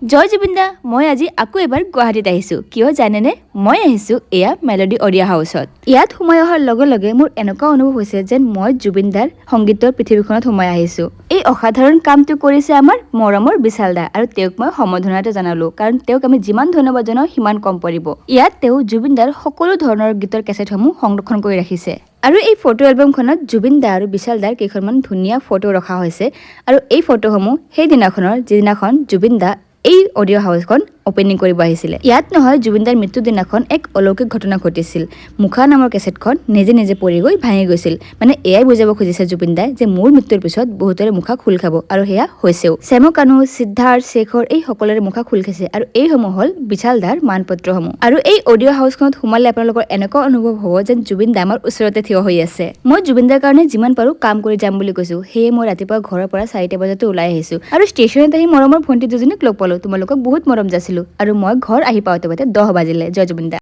জয় জুবিন দা, মই আজি আকৌ এবাৰ গুৱাহাটীত আহিছোঁ। কিয় জানেনে? মই আহিছোঁ এয়া মেলোডি অডিঅ' হাউচত। ইয়াত সোমাই অহাৰ লগে লগে মোৰ এনেকুৱা অনুভৱ হৈছে যেন মই জুবিন দাৰ সংগীতৰ পৃথিৱীখনত সোমাই আহিছোঁ। এই অসাধাৰণ কামটো কৰিছে আমাৰ মৰমৰ বিশাল দা, আৰু তেওঁক মই সম্বৰ্ধনাটো জনালোঁ, কাৰণ তেওঁক আমি যিমান ধন্যবাদ জনাওঁ সিমান কম পৰিব। ইয়াত তেওঁ জুবিন দাৰ সকলো ধৰণৰ গীতৰ কেছেটসমূহ সংৰক্ষণ কৰি ৰাখিছে। আৰু এই ফটো এলবামখনত জুবিন দা আৰু বিশাল দাৰ কেইখনমান ধুনীয়া ফটো ৰখা হৈছে। আৰু এই ফটোসমূহ সেই দিনাখনৰ যিদিনাখন জুবিন দা এই অডিঅ' হাউচখন অপেনিং কৰিব আহিছিলে। ইয়াত নহয় জুবিন দাৰ মৃত্যুৰ দিনাখন এক অলৌকিক ঘটনা ঘটিছিল। মুখা নামৰ কেছেটখন নিজে নিজে পৰি গৈ ভাঙি গৈছিল। মানে এয়াই বুজাব খুজিছে জুবিন দাই যে মোৰ মৃত্যুৰ পিছত বহুতৰে মুখা খোল খাব, আৰু সেয়া হৈছেও। চেমকানু, সিদ্ধাৰ্থ, শেখৰ এই সকলোৰে মুখা খোল খাইছে, আৰু এইসমূহ হ'ল বিশাল দাৰ মানপত্ৰসমূহ। আৰু এই অডিঅ' হাউচখনত সোমালে আপোনালোকৰ এনেকুৱা অনুভৱ হ'ব যেন জুবিন দা আমাৰ ওচৰতে থিয় হৈ আছে। মই জুবিন দাৰ কাৰণে যিমান পাৰো কাম কৰি যাম বুলি কৈছো। সেয়ে মই ৰাতিপুৱা ঘৰৰ পৰা 4টা বজাতে ওলাই আহিছো, আৰু ষ্টেচনত আহি মৰমৰ ভণ্টি দুজনীক লগ পালো। তোমালোকক বহুত মৰম যাচিলো, আৰু মই ঘৰ আহি পাওঁতে 10 বাজিলে। জয় জুবিন দা।